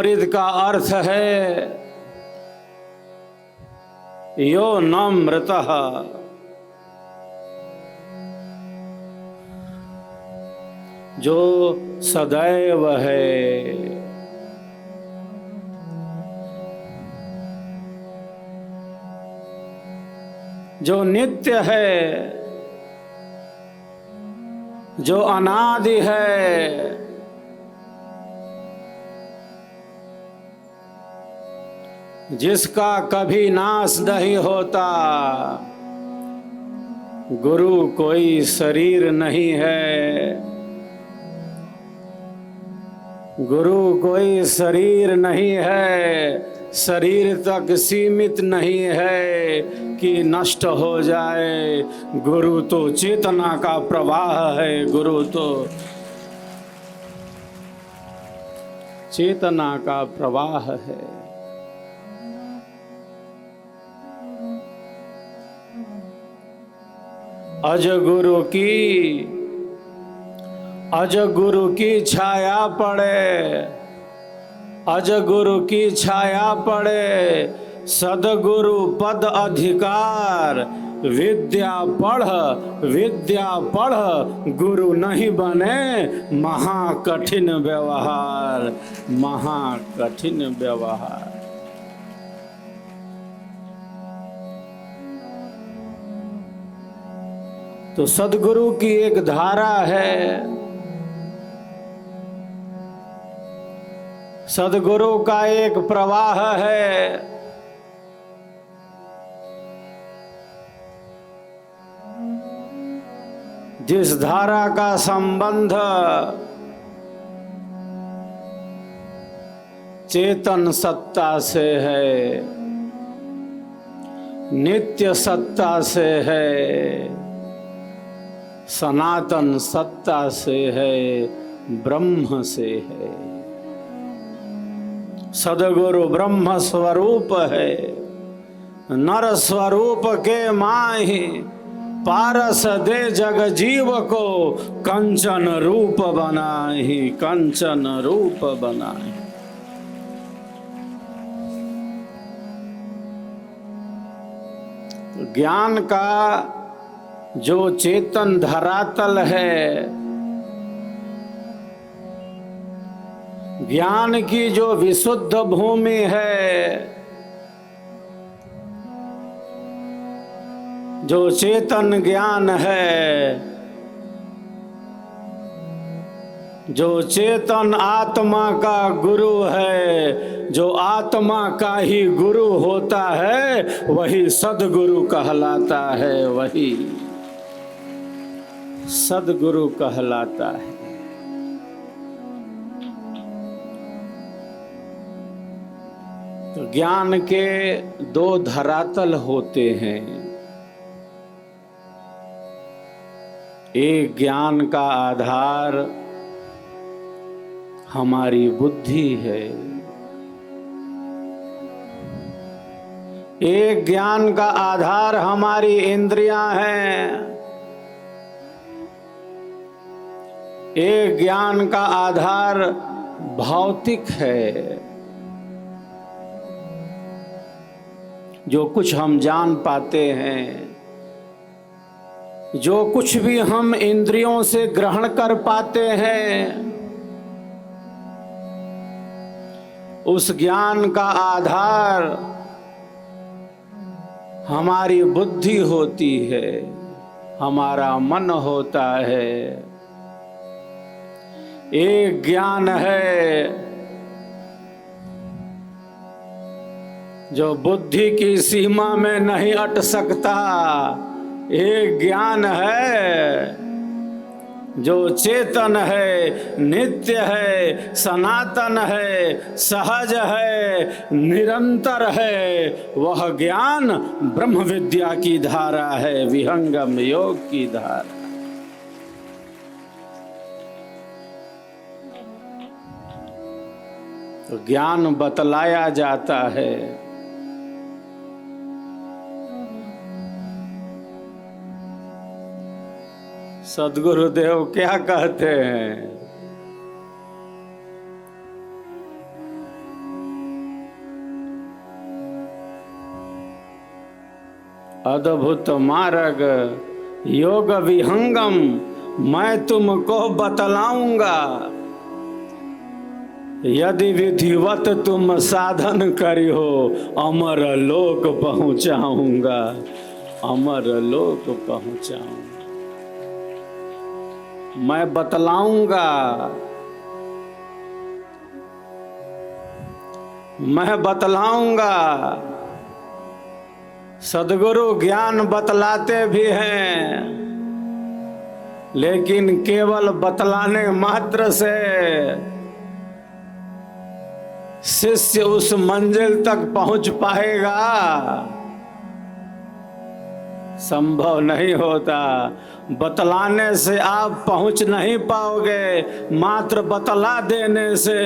अमृत का अर्थ है यो न मृतः, जो सदैव है। जो नित्य है, जो अनादि है, जिसका कभी नाश नहीं होता। गुरु कोई शरीर नहीं है, गुरु कोई शरीर नहीं है, शरीर तक सीमित नहीं है कि नष्ट हो जाए। गुरु तो चेतना का प्रवाह है, गुरु तो चेतना का प्रवाह है। अज गुरु की छाया पड़े, अज गुरु की छाया पड़े, सदगुरु पद अधिकार। विद्या पढ़ गुरु नहीं बने, महाकठिन व्यवहार, महाकठिन व्यवहार। तो सदगुरु की एक धारा है, सदगुरु का एक प्रवाह है। जिस धारा का संबंध चेतन सत्ता से है, नित्य सत्ता से है, सनातन सत्ता से है, ब्रह्म से है। सदगुरु ब्रह्म स्वरूप है, नर स्वरूप के माही। पारस दे जग जीव को, कंचन रूप बनाही, कंचन रूप बनाही। ज्ञान का जो चेतन धरातल है, ज्ञान की जो विशुद्ध भूमि है, जो चेतन ज्ञान है, जो चेतन आत्मा का गुरु है, जो आत्मा का ही गुरु होता है, वही सदगुरु कहलाता है, वही सदगुरु कहलाता है। तो ज्ञान के दो धरातल होते हैं। एक ज्ञान का आधार हमारी बुद्धि है, एक ज्ञान का आधार हमारी इंद्रियां हैं, एक ज्ञान का आधार भौतिक है। जो कुछ हम जान पाते हैं, जो कुछ भी हम इंद्रियों से ग्रहण कर पाते हैं, उस ज्ञान का आधार हमारी बुद्धि होती है, हमारा मन होता है। एक ज्ञान है जो बुद्धि की सीमा में नहीं अट सकता, एक ज्ञान है जो चेतन है, नित्य है, सनातन है, सहज है, निरंतर है। वह ज्ञान ब्रह्म विद्या की धारा है, विहंगम योग की धारा। तो ज्ञान बतलाया जाता है। सद्गुरुदेव क्या कहते हैं? अद्भुत मार्ग योग विहंगम मैं तुमको बतलाऊंगा। यदि विधिवत तुम साधन करियो अमर लोक पहुंचाऊंगा, अमर लोक पहुंचाऊंगा। मैं बतलाऊंगा, मैं बतलाऊंगा। सदगुरु ज्ञान बतलाते भी हैं, लेकिन केवल बतलाने मात्र से शिष्य उस मंजिल तक पहुंच पाएगा संभव नहीं होता। बतलाने से आप पहुंच नहीं पाओगे, मात्र बतला देने से।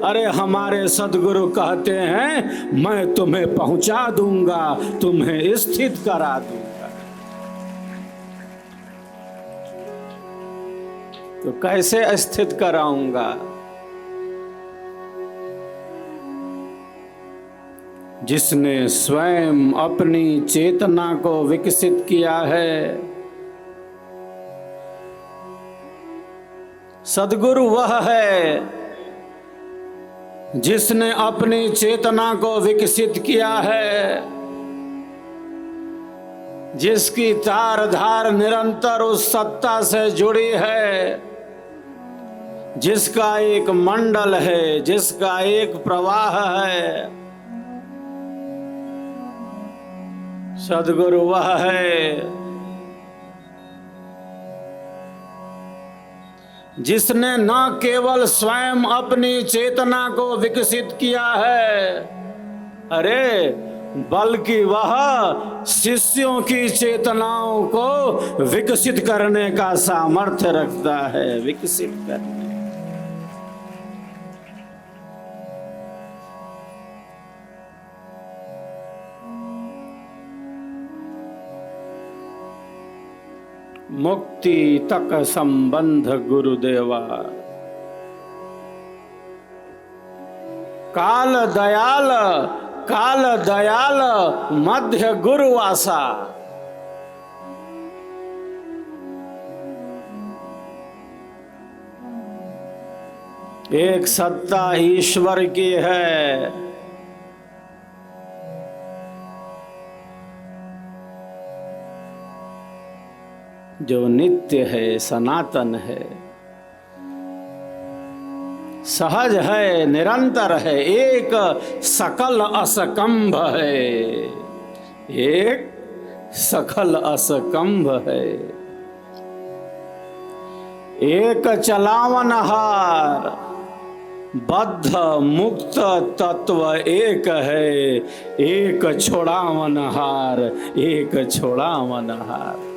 अरे हमारे सदगुरु कहते हैं मैं तुम्हें पहुंचा दूंगा, तुम्हें स्थित करा दूंगा। तो कैसे स्थित कराऊंगा? जिसने स्वयं अपनी चेतना को विकसित किया है। सद्गुरु वह है जिसने अपनी चेतना को विकसित किया है, जिसकी तार धार निरंतर उस सत्ता से जुड़ी है, जिसका एक मंडल है, जिसका एक प्रवाह है। सद्गुरु वह है जिसने न केवल स्वयं अपनी चेतना को विकसित किया है, अरे बल्कि वह शिष्यों की चेतनाओं को विकसित करने का सामर्थ्य रखता है, विकसित करने। मुक्ति तक संबंध गुरुदेवा, काल दयाल, काल दयाल मध्य गुरुवासा। एक सत्ता ईश्वर की है, जो नित्य है, सनातन है, सहज है, निरंतर है, एक सकल असकंभ है, एक सकल असकंभ है, एक चलावनहार, बद्ध मुक्त तत्व एक है, एक छोड़ावनहार, एक छोड़ावनहार।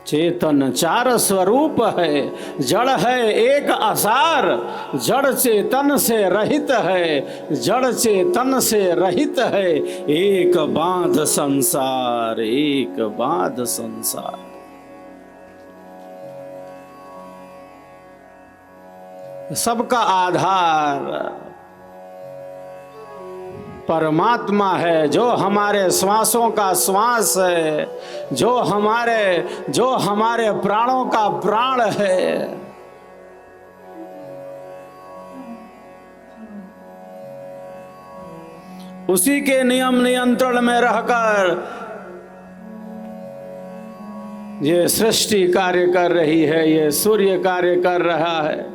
चेतन चार स्वरूप है, जड़ है एक आसार, जड़ चेतन से रहित है, जड़ चेतन से रहित है, एक बांध संसार, एक बांध संसार। सबका आधार परमात्मा है, जो हमारे श्वासों का श्वास है, जो हमारे प्राणों का प्राण है। उसी के नियम नियंत्रण में रहकर ये सृष्टि कार्य कर रही है, ये सूर्य कार्य कर रहा है,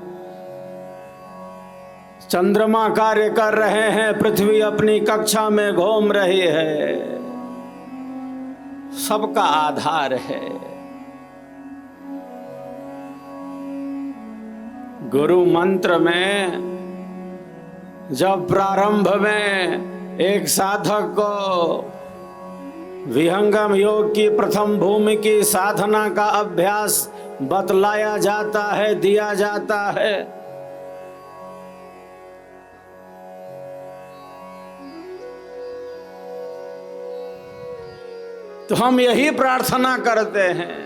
चंद्रमा कार्य कर रहे हैं, पृथ्वी अपनी कक्षा में घूम रही है। सबका आधार है गुरु मंत्र में। जब प्रारंभ में एक साधक को विहंगम योग की प्रथम भूमि की साधना का अभ्यास बतलाया जाता है, दिया जाता है, तो हम यही प्रार्थना करते हैं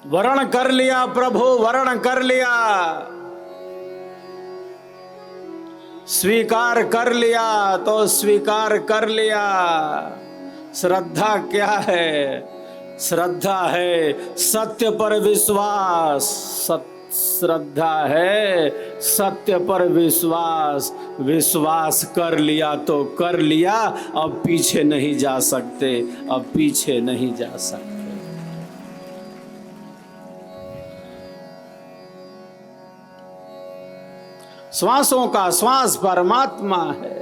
वरण कर लिया प्रभु, वरण कर लिया, स्वीकार कर लिया तो स्वीकार कर लिया। श्रद्धा क्या है? श्रद्धा है सत्य पर विश्वास। श्रद्धा है सत्य पर विश्वास। विश्वास कर लिया तो कर लिया, अब पीछे नहीं जा सकते, अब पीछे नहीं जा सकते। श्वासों का श्वास परमात्मा है,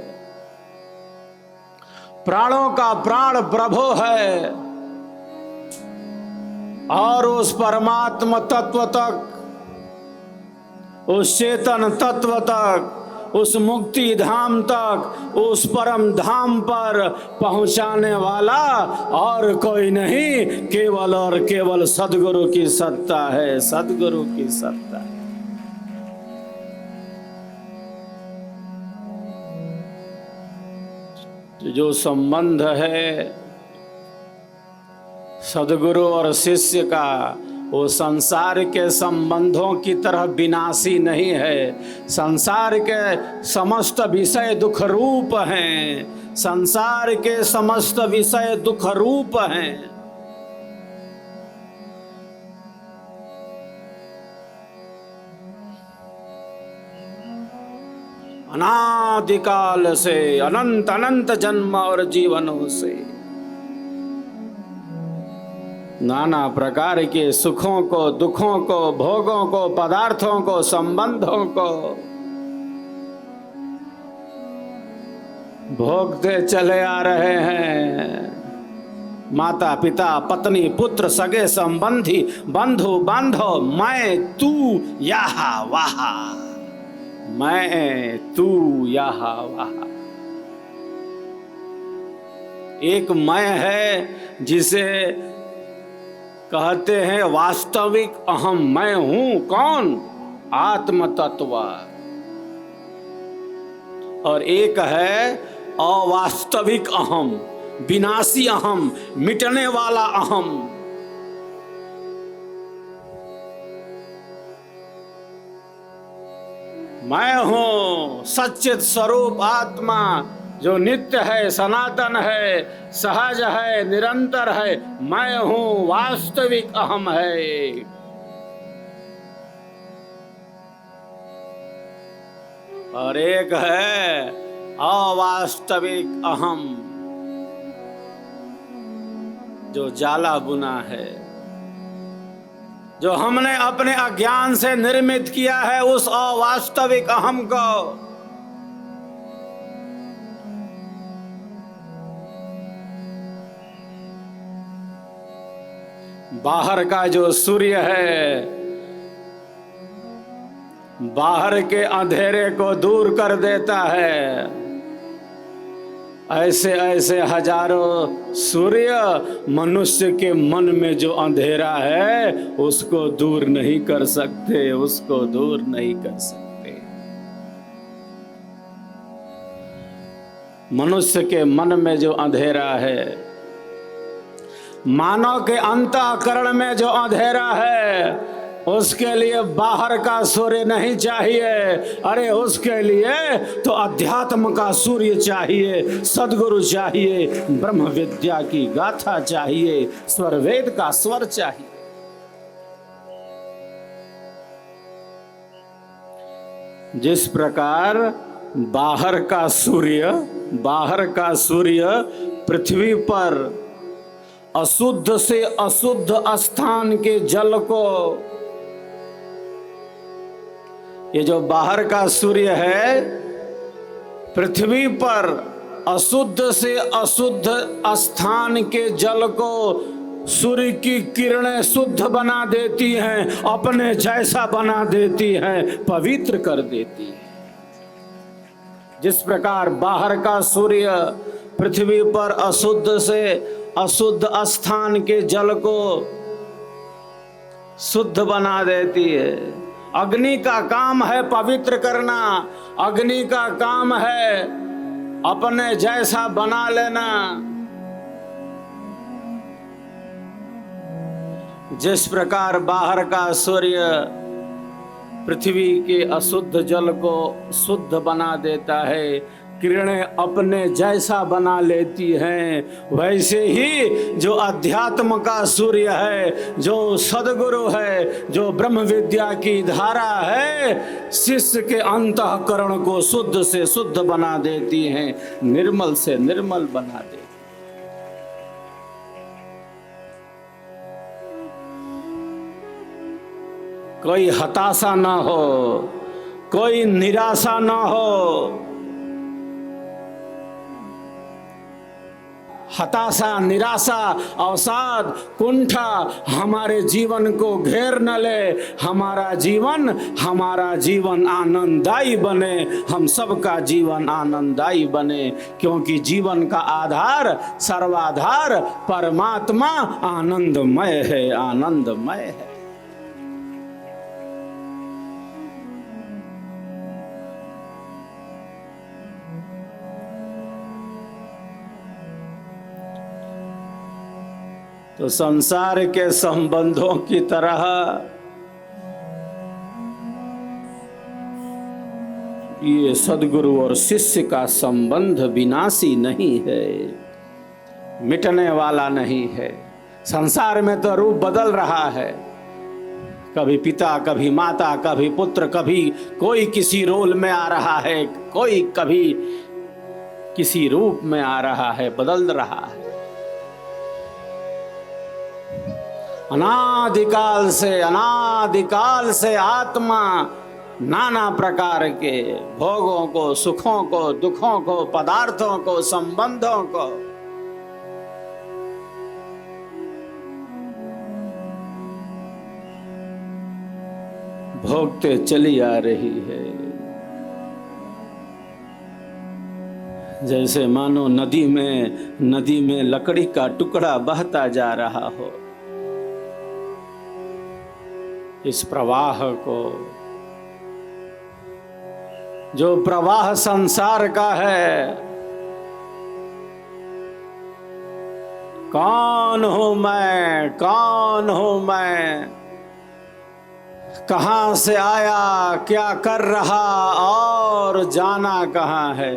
प्राणों का प्राण प्रभु है, और उस परमात्मा तत्व तक, उस चेतन तत्व तक, उस मुक्ति धाम तक, उस परम धाम पर पहुंचाने वाला और कोई नहीं, केवल और केवल सद्गुरु की सत्ता है, सद्गुरु की सत्ता है। जो संबंध है सद्गुरु और शिष्य का, वो संसार के संबंधों की तरह विनाशी नहीं है। संसार के समस्त विषय दुख रूप हैं, संसार के समस्त विषय दुख रूप हैं। अनादिकाल से, अनंत अनंत जन्म और जीवनों से नाना प्रकार के सुखों को, दुखों को, भोगों को, पदार्थों को, संबंधों को भोगते चले आ रहे हैं। माता पिता, पत्नी, पुत्र, सगे संबंधी, बंधु बांधव, मैं तू यहाँ वहाँ, मैं तू यहाँ वहाँ। एक मैं है जिसे कहते हैं वास्तविक अहम। मैं हूं कौन? आत्म तत्व। और एक है अवास्तविक अहम, विनाशी अहम, मिटने वाला अहम। मैं हूं सच्चित स्वरूप आत्मा, जो नित्य है, सनातन है, सहज है, निरंतर है। मैं हूं वास्तविक अहम है। और एक है अवास्तविक अहम, जो जाला बुना है, जो हमने अपने अज्ञान से निर्मित किया है, उस अवास्तविक अहम को। बाहर का जो सूर्य है, बाहर के अंधेरे को दूर कर देता है, ऐसे ऐसे हजारों सूर्य मनुष्य के मन में जो अंधेरा है उसको दूर नहीं कर सकते, उसको दूर नहीं कर सकते। मनुष्य के मन में जो अंधेरा है, मानव के अंतःकरण में जो अंधेरा है, उसके लिए बाहर का सूर्य नहीं चाहिए। अरे उसके लिए तो अध्यात्म का सूर्य चाहिए, सद्गुरु चाहिए, ब्रह्म विद्या की गाथा चाहिए, स्वर वेद का स्वर चाहिए। जिस प्रकार बाहर का सूर्य पृथ्वी पर अशुद्ध से अशुद्ध स्थान के जल को, ये जो बाहर का सूर्य है पृथ्वी पर अशुद्ध से अशुद्ध स्थान के जल को सूर्य की किरणें शुद्ध बना देती हैं, अपने जैसा बना देती हैं, पवित्र कर देती हैं। जिस प्रकार बाहर का सूर्य पृथ्वी पर अशुद्ध से अशुद्ध स्थान के जल को शुद्ध बना देती है। अग्नि का काम है पवित्र करना, अग्नि का काम है अपने जैसा बना लेना। जिस प्रकार बाहर का सूर्य पृथ्वी के अशुद्ध जल को शुद्ध बना देता है, किरणें अपने जैसा बना लेती हैं, वैसे ही जो अध्यात्म का सूर्य है, जो सद्गुरु है, जो ब्रह्म विद्या की धारा है, शिष्य के अंतःकरण को शुद्ध से शुद्ध बना देती हैं, निर्मल से निर्मल बना देती। कोई हताशा ना हो, कोई निराशा ना हो। हताशा, निराशा, अवसाद, कुंठा हमारे जीवन को घेर न ले। हमारा जीवन आनंददायी बने, हम सबका जीवन आनंददायी बने, क्योंकि जीवन का आधार, सर्वाधार परमात्मा आनंदमय है, आनंदमय है। तो संसार के संबंधों की तरह ये सद्गुरु और शिष्य का संबंध विनाशी नहीं है, मिटने वाला नहीं है। संसार में तो रूप बदल रहा है, कभी पिता, कभी माता, कभी पुत्र, कभी कोई किसी रोल में आ रहा है, कोई कभी किसी रूप में आ रहा है, बदल रहा है। अनादिकाल से आत्मा नाना प्रकार के भोगों को, सुखों को, दुखों को, पदार्थों को, संबंधों को भोगते चली आ रही है। जैसे मानो नदी में लकड़ी का टुकड़ा बहता जा रहा हो। इस प्रवाह को, जो प्रवाह संसार का है, कौन हूं मैं, कौन हूं मैं, कहां से आया, क्या कर रहा और जाना कहां है,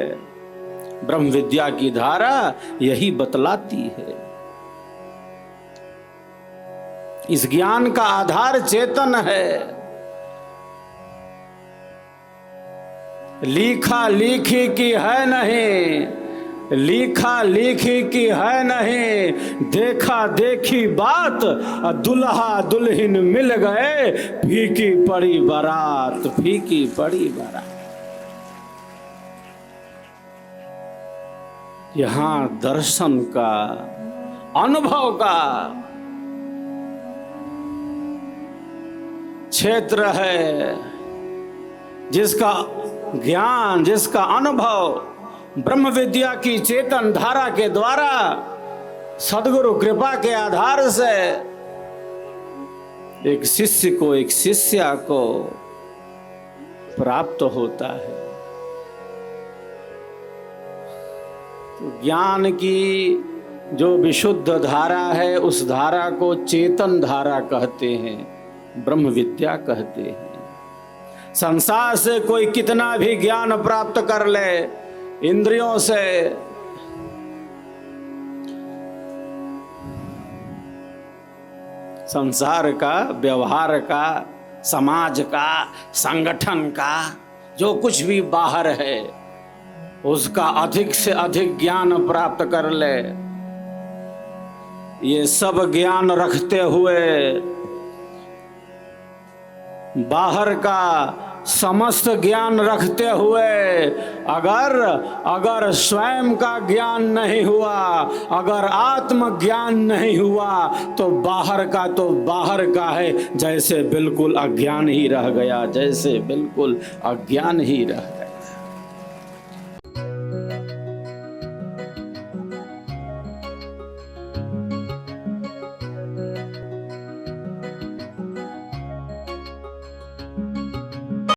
ब्रह्म विद्या की धारा यही बतलाती है। इस ज्ञान का आधार चेतन है। लिखा लिखी की है नहीं, लिखा लिखी की है नहीं, देखा देखी बात, दुल्हा दुल्हन मिल गए, फीकी पड़ी बारात, फीकी पड़ी बारात। यहां दर्शन का, अनुभव का क्षेत्र है, जिसका ज्ञान, जिसका अनुभव ब्रह्म विद्या की चेतन धारा के द्वारा, सद्गुरु कृपा के आधार से एक शिष्य को, एक शिष्या को प्राप्त होता है। तो ज्ञान की जो विशुद्ध धारा है, उस धारा को चेतन धारा कहते हैं, ब्रह्म विद्या कहते हैं। संसार से कोई कितना भी ज्ञान प्राप्त कर ले, इंद्रियों से, संसार का, व्यवहार का, समाज का, संगठन का, जो कुछ भी बाहर है, उसका अधिक से अधिक ज्ञान प्राप्त कर ले। ये सब ज्ञान रखते हुए बाहर का समस्त ज्ञान रखते हुए अगर स्वयं का ज्ञान नहीं हुआ, अगर आत्म ज्ञान नहीं हुआ, तो बाहर का है, जैसे बिल्कुल अज्ञान ही रह गया, जैसे बिल्कुल अज्ञान ही रह गया।